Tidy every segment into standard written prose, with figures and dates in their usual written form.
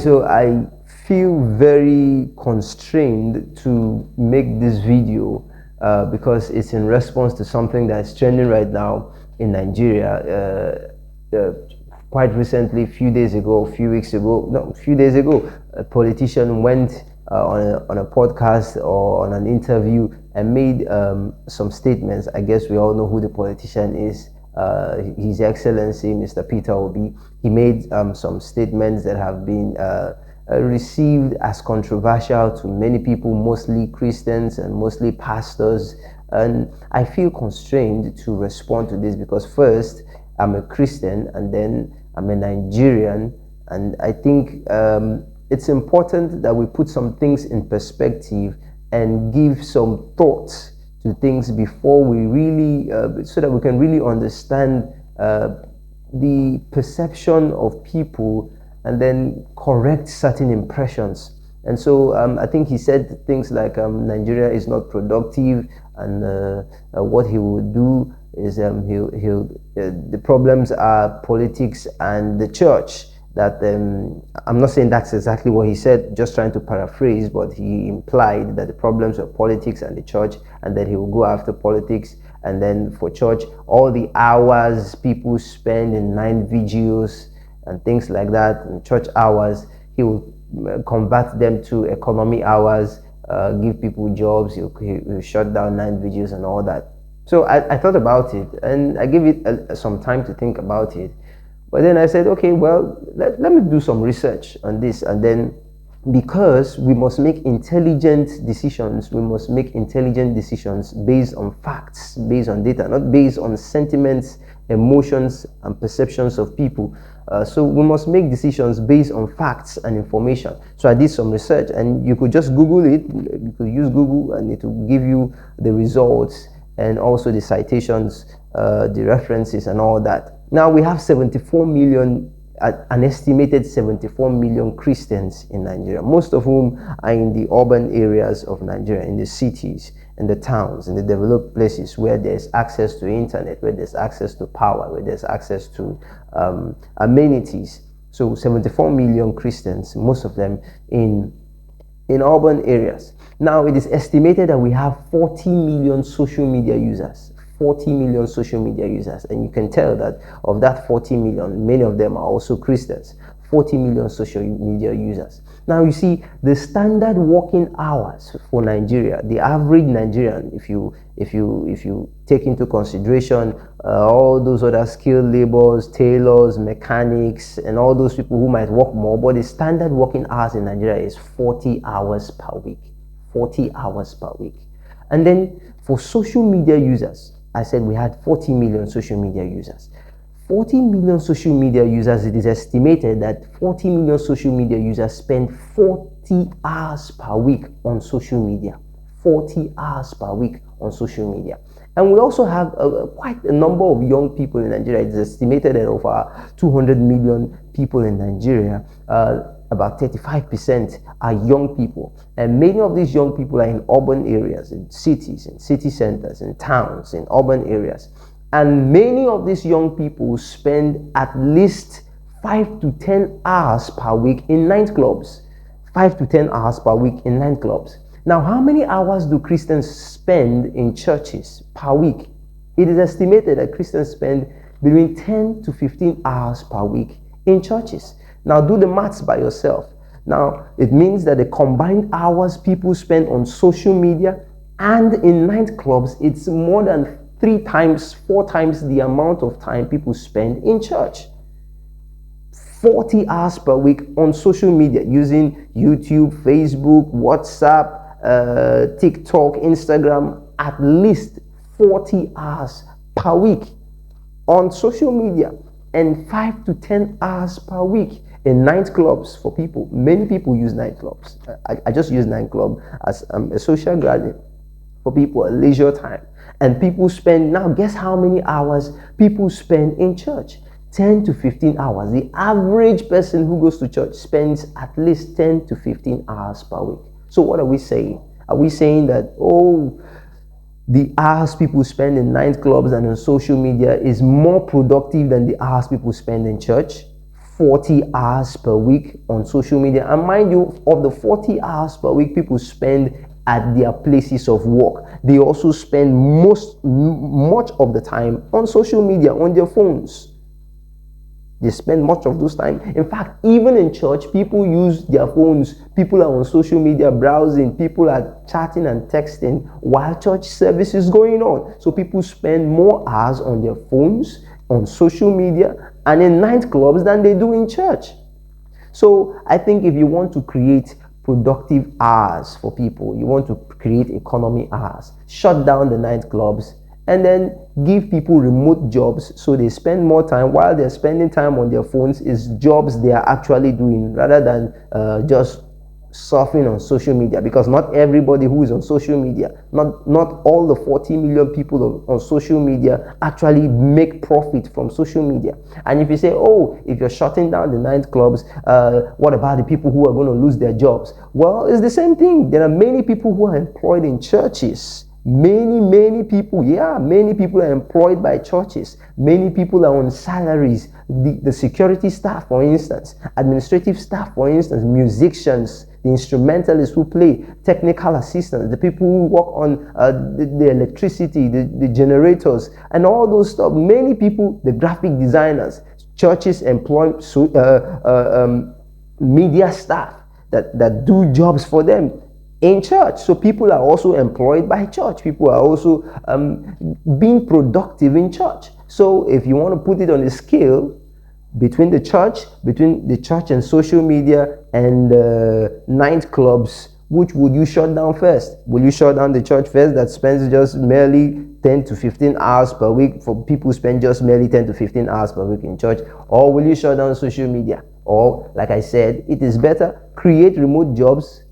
so I feel very constrained to make this video because it's in response to something that's trending right now in Nigeria. Quite recently, a few days ago, a politician went on a podcast or on an interview and made some statements. I guess we all know who the politician is. His Excellency, Mr. Peter Obi. He made some statements that have been received as controversial to many people, mostly Christians and mostly pastors. And I feel constrained to respond to this because first, I'm a Christian and then I'm a Nigerian. And I think it's important that we put some things in perspective and give some thoughts to things before we really, so that we can really understand the perception of people and then correct certain impressions. And so I think he said things like Nigeria is not productive, and what he would do is the problems are politics and the church. That I'm not saying that's exactly what he said, just trying to paraphrase, but he implied that the problems are politics and the church, and that he will go after politics, and then for church, all the hours people spend in night vigils and things like that, and church hours, he will convert them to economy hours, give people jobs, he'll shut down night vigils and all that. So I thought about it, and I gave it some time to think about it. But then I said, okay, well, let me do some research on this. And then, because we must make intelligent decisions, based on facts, based on data, not based on sentiments, emotions, and perceptions of people. So we must make decisions based on facts and information. So I did some research, and you could just Google it. You could use Google, and it will give you the results and also the citations, the references, and all that. Now we have 74 million, an estimated 74 million Christians in Nigeria, most of whom are in the urban areas of Nigeria, in the cities, in the towns, in the developed places where there's access to internet, where there's access to power, where there's access to amenities. So 74 million Christians, most of them in urban areas. Now it is estimated that we have 40 million social media users. 40 million social media users, and you can tell that of that 40 million, many of them are also Christians. 40 million social media users. Now you see, the standard working hours for Nigeria, the average Nigerian, if you take into consideration all those other skilled laborers, tailors, mechanics, and all those people who might work more, but the standard working hours in Nigeria is 40 hours per week. 40 hours per week. And then for social media users, I said we had 40 million social media users. 40 million social media users, it is estimated that 40 million social media users spend 40 hours per week on social media. 40 hours per week on social media. And we also have quite a number of young people in Nigeria. It is estimated that over 200 million people in Nigeria, about 35% are young people. And many of these young people are in urban areas, in cities, in city centers, in towns, in urban areas. And many of these young people spend at least 5 to 10 hours per week in nightclubs. 5 to 10 hours per week in nightclubs. Now, how many hours do Christians spend in churches per week? It is estimated that Christians spend between 10 to 15 hours per week in churches. Now, do the maths by yourself. Now, it means that the combined hours people spend on social media and in nightclubs, it's more than 3 times, 4 times the amount of time people spend in church. 40 hours per week on social media using YouTube, Facebook, WhatsApp, TikTok, Instagram, at least 40 hours per week on social media, and 5 to 10 hours per week in nightclubs for people. Many people use nightclubs. I just use nightclub as a social gathering for people, a leisure time. And people spend, now guess how many hours people spend in church? 10 to 15 hours. The average person who goes to church spends at least 10 to 15 hours per week. So what are we saying? Are we saying that, the hours people spend in nightclubs and on social media is more productive than the hours people spend in church? 40 hours per week on social media. And mind you, of the 40 hours per week people spend at their places of work, they also spend much of the time on social media, on their phones. They spend much of those time. In fact, even in church, people use their phones. People are on social media browsing. People are chatting and texting while church service is going on. So people spend more hours on their phones, on social media, and in nightclubs than they do in church. So I think if you want to create productive hours for people, you want to create economy hours, shut down the nightclubs, and then give people remote jobs so they spend more time. While they're spending time on their phones, is jobs they are actually doing rather than just surfing on social media. Because not everybody who is on social media, not all the 40 million people on social media actually make profit from social media. And if you say, oh, if you're shutting down the nightclubs, what about the people who are going to lose their jobs? Well, it's the same thing. There are many people who are employed in churches. Many people are employed by churches. Many people are on salaries. The security staff, for instance, administrative staff, for instance, musicians, the instrumentalists who play, technical assistants, the people who work on the electricity, the generators, and all those stuff. Many people, the graphic designers, churches employ media staff that do jobs for them in church. So people are also employed by church. People are also being productive in church. So if you want to put it on a scale between the church and social media and nightclubs, which would you shut down first? Will you shut down the church first that spends just merely 10 to 15 hours per week? For people who spend just merely 10 to 15 hours per week in church? Or will you shut down social media? Or, like I said, it is better create remote jobs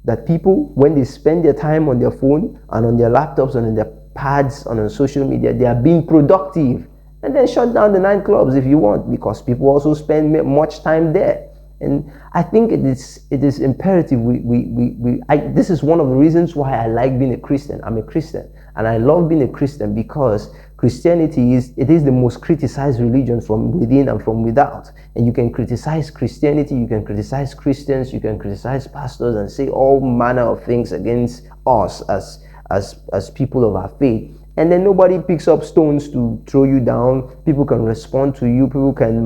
that people, when they spend their time on their phone and on their laptops and on their pads and on social media, they are being productive. And then shut down the nightclubs if you want, because people also spend much time there. And I think it is imperative. This is one of the reasons why I like being a Christian. I'm a Christian, and I love being a Christian because Christianity is the most criticized religion from within and from without. And you can criticize Christianity, you can criticize Christians, you can criticize pastors and say all manner of things against us as people of our faith. And then nobody picks up stones to throw you down. People can respond to you. People can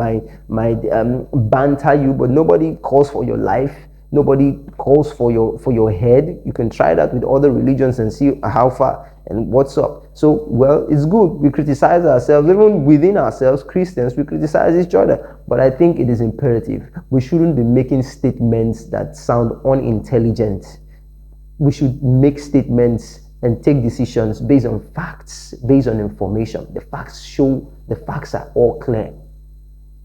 banter you, but nobody calls for your life. Nobody calls for your head. You can try that with other religions and see how far and what's up. So, well, it's good. We criticize ourselves. Even within ourselves, Christians, we criticize each other. But I think it is imperative. We shouldn't be making statements that sound unintelligent. We should make statements and take decisions based on facts, based on information. The facts are all clear.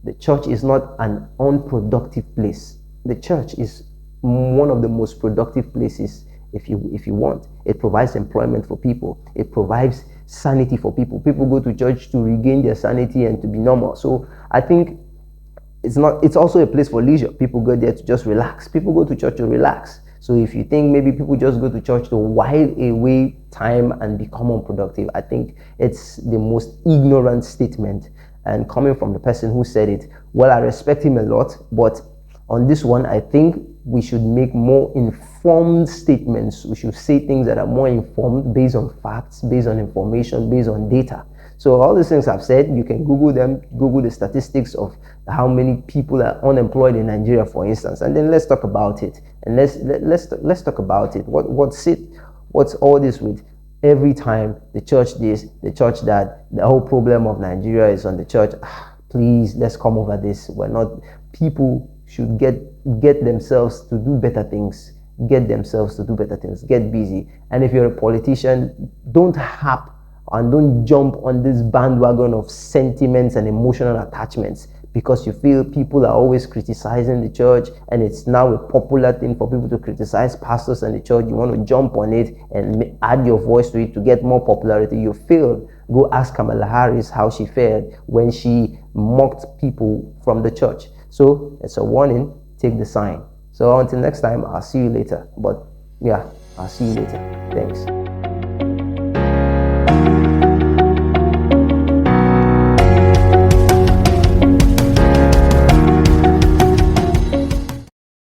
The church is not an unproductive place. The church is one of the most productive places if you want. It provides employment for people. It provides sanity for people. People go to church to regain their sanity and to be normal. So I think it's also a place for leisure. People go there to just relax. People go to church to relax. So if you think maybe people just go to church to while away time and become unproductive, I think it's the most ignorant statement. And coming from the person who said it, well, I respect him a lot, but on this one, I think we should make more informed statements. We should say things that are more informed, based on facts, based on information, based on data. So all these things I've said, you can Google them, Google the statistics of how many people are unemployed in Nigeria, for instance, and then let's talk about it. And let's talk about it. What's all this with? Every time the church this, the church that, the whole problem of Nigeria is on the church. Please, let's come over this. People should get themselves to do better things. Get themselves to do better things. Get busy. And if you're a politician, don't hop and don't jump on this bandwagon of sentiments and emotional attachments because you feel people are always criticizing the church and it's now a popular thing for people to criticize pastors and the church. You want to jump on it and add your voice to it to get more popularity. You failed. Go ask Kamala Harris how she fared when she mocked people from the church. So it's a warning. Take the sign. So until next time, I'll see you later. But yeah, I'll see you later. Thanks.